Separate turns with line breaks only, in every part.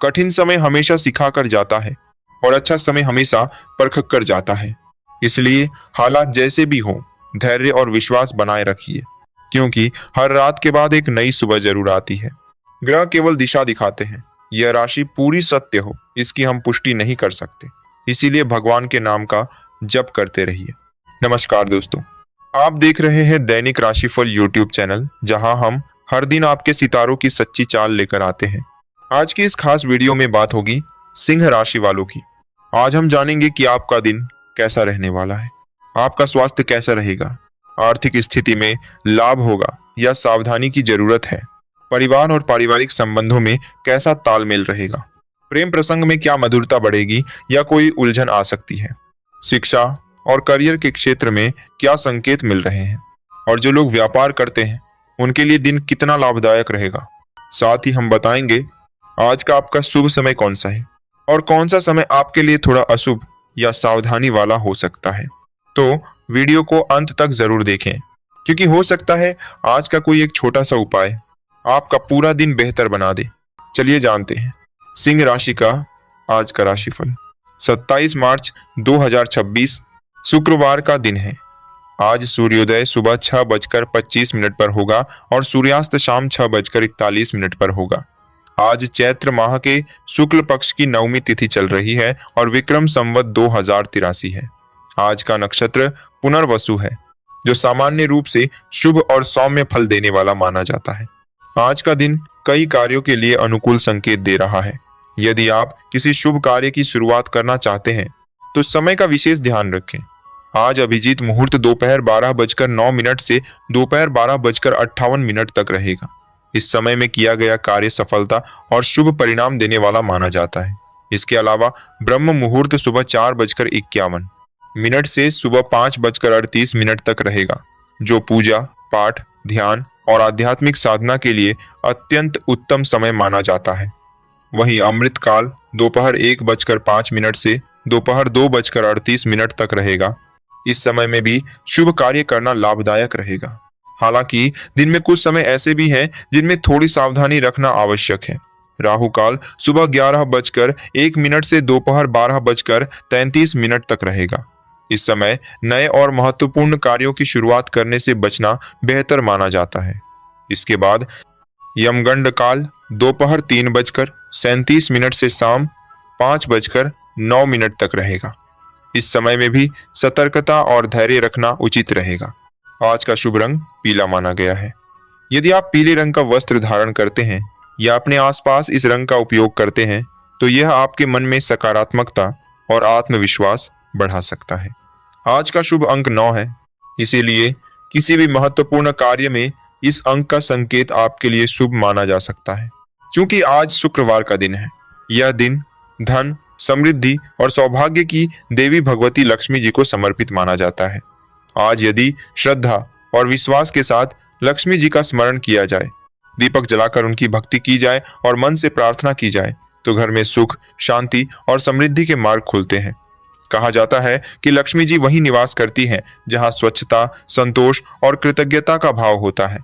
कठिन समय हमेशा सिखा कर जाता है और अच्छा समय हमेशा परख कर जाता है। इसलिए हालात जैसे भी हों, धैर्य और विश्वास बनाए रखिए, क्योंकि हर रात के बाद एक नई सुबह जरूर आती है। ग्रह केवल दिशा दिखाते हैं, यह राशि पूरी सत्य हो इसकी हम पुष्टि नहीं कर सकते। इसीलिए भगवान के नाम का जप करते रहिए। नमस्कार दोस्तों, आप देख रहे हैं दैनिक राशिफल यूट्यूब चैनल, जहां हम हर दिन आपके सितारों की सच्ची चाल लेकर आते हैं। आज की इस खास वीडियो में बात होगी सिंह राशि वालों की। आज हम जानेंगे कि आपका दिन कैसा रहने वाला है, आपका स्वास्थ्य कैसा रहेगा, आर्थिक स्थिति में लाभ होगा या सावधानी की जरूरत है, परिवार और पारिवारिक संबंधों में कैसा तालमेल रहेगा, प्रेम प्रसंग में क्या मधुरता बढ़ेगी या कोई उलझन आ सकती है, शिक्षा और करियर के क्षेत्र में क्या संकेत मिल रहे हैं, और जो लोग व्यापार करते हैं उनके लिए दिन कितना लाभदायक रहेगा। साथ ही हम बताएंगे आज का आपका शुभ समय कौन सा है और कौन सा समय आपके लिए थोड़ा अशुभ या सावधानी वाला हो सकता है। तो वीडियो को अंत तक जरूर देखें, क्योंकि हो सकता है आज का कोई एक छोटा सा उपाय आपका पूरा दिन बेहतर बना दे। चलिए जानते हैं सिंह राशि का आज का राशिफल। 27 मार्च 2026 शुक्रवार का दिन है। आज सूर्योदय सुबह 6:25 पर होगा और सूर्यास्त शाम 6:41 पर होगा। आज चैत्र माह के शुक्ल पक्ष की नवमी तिथि चल रही है और विक्रम संवत 2083 है। आज का नक्षत्र पुनर्वसु है, जो सामान्य रूप से शुभ और सौम्य फल देने वाला माना जाता है। आज का दिन कई कार्यों के लिए अनुकूल संकेत दे रहा है। यदि आप किसी शुभ कार्य की शुरुआत करना चाहते हैं तो समय का विशेष ध्यान रखें। आज अभिजीत मुहूर्त दोपहर 12:09 से दोपहर 12:58 तक रहेगा। इस समय में किया गया कार्य सफलता और शुभ परिणाम देने वाला माना जाता है। इसके अलावा ब्रह्म मुहूर्त सुबह 4:51 से सुबह 5:38 तक रहेगा, जो पूजा पाठ, ध्यान और आध्यात्मिक साधना के लिए अत्यंत उत्तम समय माना जाता है। वहीं अमृत काल दोपहर 1:05 से दोपहर 2:38 तक रहेगा। इस समय में भी शुभ कार्य करना लाभदायक रहेगा। हालांकि दिन में कुछ समय ऐसे भी हैं जिनमें थोड़ी सावधानी रखना आवश्यक है। राहु काल सुबह 11:01 से दोपहर 12:33 तक रहेगा। इस समय नए और महत्वपूर्ण कार्यों की शुरुआत करने से बचना बेहतर माना जाता है। इसके बाद यमगंड काल दोपहर 3:37 से शाम 5:09 तक रहेगा। इस समय में भी सतर्कता और धैर्य रखना उचित रहेगा। आज का शुभ रंग पीला माना गया है। यदि आप पीले रंग का वस्त्र धारण करते हैं या अपने आसपास इस रंग का उपयोग करते हैं तो यह आपके मन में सकारात्मकता और आत्मविश्वास बढ़ा सकता है। आज का शुभ अंक 9 है, इसीलिए किसी भी महत्वपूर्ण कार्य में इस अंक का संकेत आपके लिए शुभ माना जा सकता है। क्योंकि आज शुक्रवार का दिन है, यह दिन धन, समृद्धि और सौभाग्य की देवी भगवती लक्ष्मी जी को समर्पित माना जाता है। आज यदि श्रद्धा और विश्वास के साथ लक्ष्मी जी का स्मरण किया जाए, दीपक जलाकर उनकी भक्ति की जाए और मन से प्रार्थना की जाए तो घर में सुख, शांति और समृद्धि के मार्ग खुलते हैं। कहा जाता है कि लक्ष्मी जी वहीं निवास करती हैं जहां स्वच्छता, संतोष और कृतज्ञता का भाव होता है।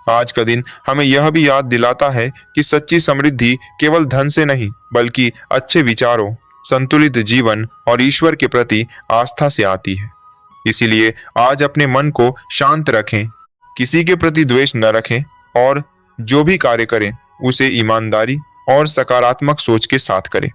आज का दिन हमें यह भी याद दिलाता है कि सच्ची समृद्धि केवल धन से नहीं, बल्कि अच्छे विचारों, संतुलित जीवन और ईश्वर के प्रति आस्था से आती है। इसीलिए आज अपने मन को शांत रखें, किसी के प्रति द्वेष न रखें और जो भी कार्य करें उसे ईमानदारी और सकारात्मक सोच के साथ करें।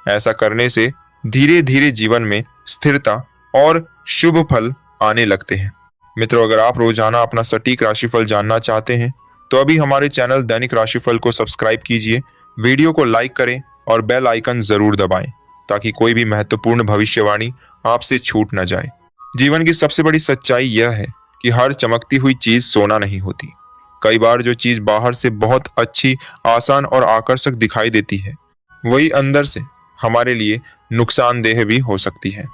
ऐसा करने से धीरे धीरे जीवन में स्थिरता और शुभ फल आने लगते हैं। मित्रों, अगर आप रोजाना अपना सटीक राशिफल जानना चाहते हैं तो अभी हमारे चैनल दैनिक राशिफल को सब्सक्राइब कीजिए, वीडियो को लाइक करें और बेल आइकन जरूर दबाएं ताकि कोई भी महत्वपूर्ण भविष्यवाणी आपसे छूट न जाए। जीवन की सबसे बड़ी सच्चाई यह है कि हर चमकती हुई चीज सोना नहीं होती। कई बार जो चीज बाहर से बहुत अच्छी, आसान और आकर्षक दिखाई देती है, वही अंदर से हमारे लिए नुकसानदेह भी हो सकती है।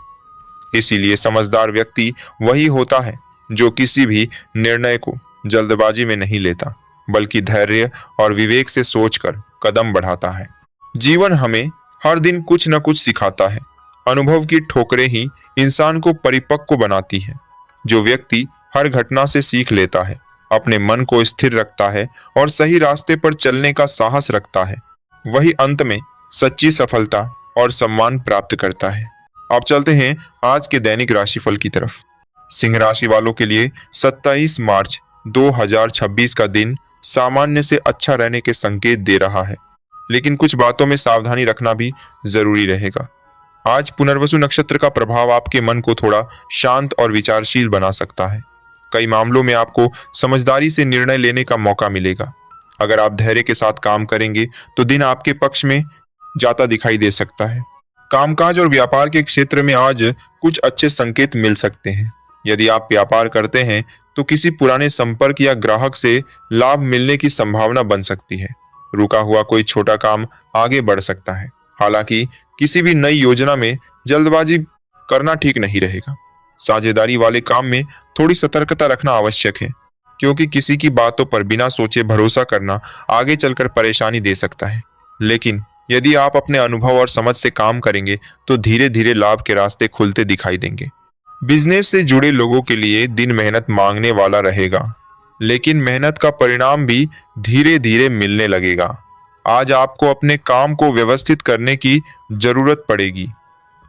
इसीलिए समझदार व्यक्ति वही होता है जो किसी भी निर्णय को जल्दबाजी में नहीं लेता, बल्कि धैर्य और विवेक से सोचकर कदम बढ़ाता है। जीवन हमें हर दिन कुछ न कुछ सिखाता है। अनुभव की ठोकरें ही इंसान को परिपक्व बनाती है। जो व्यक्ति हर घटना से सीख लेता है, अपने मन को स्थिर रखता है और सही रास्ते पर चलने का साहस रखता है, वही अंत में सच्ची सफलता और सम्मान प्राप्त करता है। अब चलते हैं आज के दैनिक राशिफल की तरफ। सिंह राशि वालों के लिए 27 मार्च 2026 का दिन सामान्य से अच्छा रहने के संकेत दे रहा है, लेकिन कुछ बातों में सावधानी रखना भी जरूरी रहेगा। आज पुनर्वसु नक्षत्र का प्रभाव आपके मन को थोड़ा शांत और विचारशील बना सकता है। कई मामलों में आपको समझदारी से निर्णय लेने का मौका मिलेगा। अगर आप धैर्य के साथ काम करेंगे तो दिन आपके पक्ष में जाता दिखाई दे सकता है। कामकाज और व्यापार के क्षेत्र में आज कुछ अच्छे संकेत मिल सकते हैं। यदि आप व्यापार करते हैं तो किसी पुराने संपर्क या ग्राहक से लाभ मिलने की संभावना बन सकती है। रुका हुआ कोई छोटा काम आगे बढ़ सकता है। हालांकि किसी भी नई योजना में जल्दबाजी करना ठीक नहीं रहेगा। साझेदारी वाले काम में थोड़ी सतर्कता रखना आवश्यक है, क्योंकि किसी की बातों पर बिना सोचे भरोसा करना आगे चलकर परेशानी दे सकता है। लेकिन यदि आप अपने अनुभव और समझ से काम करेंगे तो धीरे धीरे लाभ के रास्ते खुलते दिखाई देंगे। बिजनेस से जुड़े लोगों के लिए दिन मेहनत मांगने वाला रहेगा, लेकिन मेहनत का परिणाम भी धीरे धीरे मिलने लगेगा। आज आपको अपने काम को व्यवस्थित करने की जरूरत पड़ेगी।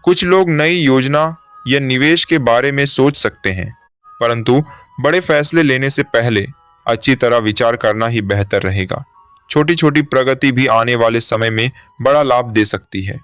कुछ लोग नई योजना या निवेश के बारे में सोच सकते हैं, परंतु बड़े फैसले लेने से पहले अच्छी तरह विचार करना ही बेहतर रहेगा। छोटी छोटी प्रगति भी आने वाले समय में बड़ा लाभ दे सकती है।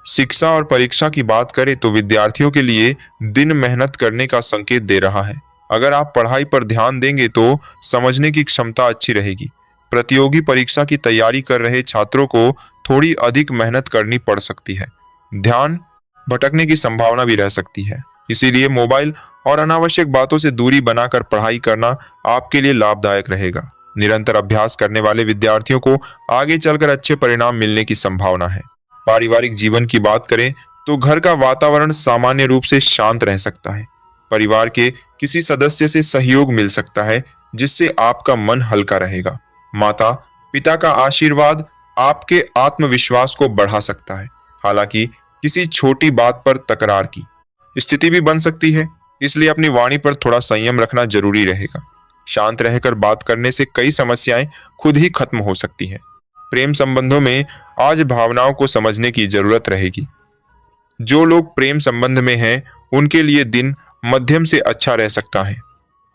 शिक्षा और परीक्षा की बात करें तो विद्यार्थियों के लिए दिन मेहनत करने का संकेत दे रहा है। अगर आप पढ़ाई पर ध्यान देंगे तो समझने की क्षमता अच्छी रहेगी। प्रतियोगी परीक्षा की तैयारी कर रहे छात्रों को थोड़ी अधिक मेहनत करनी पड़ सकती है। ध्यान भटकने की संभावना भी रह सकती है, इसीलिए मोबाइल और अनावश्यक बातों से दूरी बनाकर पढ़ाई करना आपके लिए लाभदायक रहेगा। निरंतर अभ्यास करने वाले विद्यार्थियों को आगे चलकर अच्छे परिणाम मिलने की संभावना है। पारिवारिक जीवन की बात करें तो घर का वातावरण सामान्य रूप से शांत रह सकता है। परिवार के किसी सदस्य से सहयोग मिल सकता है, जिससे आपका मन हल्का रहेगा। माता पिता का आशीर्वाद आपके आत्मविश्वास को बढ़ा सकता है। हालांकि किसी छोटी बात पर तकरार की स्थिति भी बन सकती है, इसलिए अपनी वाणी पर थोड़ा संयम रखना जरूरी रहेगा। शांत रहकर बात करने से कई समस्याएं खुद ही खत्म हो सकती हैं। प्रेम संबंधों में आज भावनाओं को समझने की जरूरत रहेगी। जो लोग प्रेम संबंध में हैं, उनके लिए दिन मध्यम से अच्छा रह सकता है।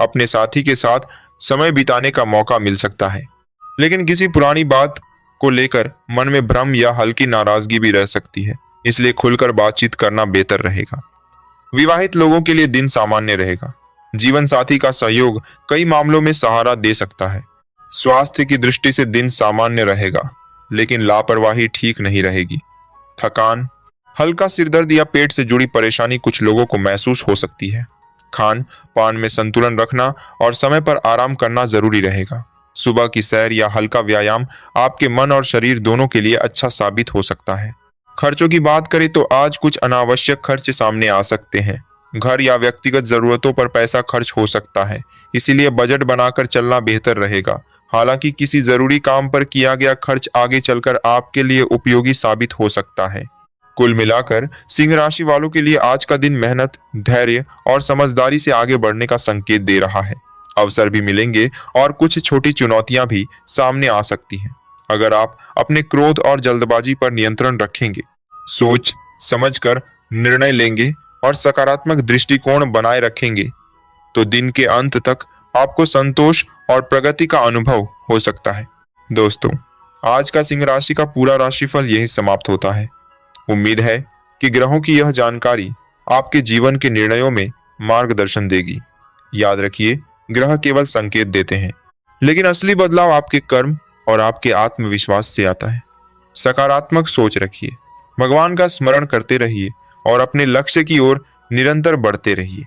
अपने साथी के साथ समय बिताने का मौका मिल सकता है, लेकिन किसी पुरानी बात को लेकर मन में भ्रम या हल्की नाराजगी भी रह सकती है, इसलिए खुलकर बातचीत करना बेहतर रहेगा। विवाहित लोगों के लिए दिन सामान्य रहेगा। जीवन साथी का सहयोग कई मामलों में सहारा दे सकता है। स्वास्थ्य की दृष्टि से दिन सामान्य रहेगा, लेकिन लापरवाही ठीक नहीं रहेगी। थकान, हल्का सिरदर्द या पेट से जुड़ी परेशानी कुछ लोगों को महसूस हो सकती है। खान पान में संतुलन रखना और समय पर आराम करना जरूरी रहेगा। सुबह की सैर या हल्का व्यायाम आपके मन और शरीर दोनों के लिए अच्छा साबित हो सकता है। खर्चों की बात करें तो आज कुछ अनावश्यक खर्च सामने आ सकते हैं। घर या व्यक्तिगत जरूरतों पर पैसा खर्च हो सकता है, इसीलिए बजट बनाकर चलना बेहतर रहेगा। हालांकि किसी जरूरी काम पर किया गया खर्च आगे चलकर आपके लिए उपयोगी साबित हो सकता है। कुल मिलाकर सिंह राशि वालों के लिए आज का दिन मेहनत, धैर्य और समझदारी से आगे बढ़ने का संकेत दे रहा है। अवसर भी मिलेंगे और कुछ छोटी चुनौतियां भी सामने आ सकती हैं। अगर आप अपने क्रोध और जल्दबाजी पर नियंत्रण रखेंगे, सोच समझकर निर्णय लेंगे और सकारात्मक दृष्टिकोण बनाए रखेंगे, तो दिन के अंत तक आपको संतोष और प्रगति का अनुभव हो सकता है। दोस्तों, आज का सिंह राशि का पूरा राशिफल यही समाप्त होता है। उम्मीद है कि ग्रहों की यह जानकारी आपके जीवन के निर्णयों में मार्गदर्शन देगी। याद रखिए, ग्रह केवल संकेत देते हैं, लेकिन असली बदलाव आपके कर्म और आपके आत्मविश्वास से आता है। सकारात्मक सोच रखिए, भगवान का स्मरण करते रहिए और अपने लक्ष्य की ओर निरंतर बढ़ते रहिए।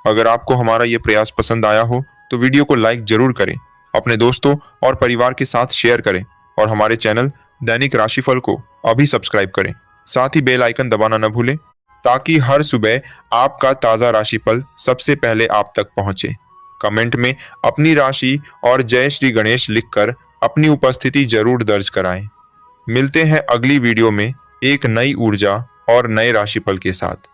अगर आपको हमारा ये प्रयास पसंद आया हो तो वीडियो को लाइक जरूर करें, अपने दोस्तों और परिवार के साथ शेयर करें और हमारे चैनल दैनिक राशिफल को अभी सब्सक्राइब करें। साथ ही बेल आइकन दबाना न भूलें, ताकि हर सुबह आपका ताज़ा राशिफल सबसे पहले आप तक पहुंचे। कमेंट में अपनी राशि और जय श्री गणेश लिखकर अपनी उपस्थिति जरूर दर्ज कराएं। मिलते हैं अगली वीडियो में एक नई ऊर्जा और नए राशिफल के साथ।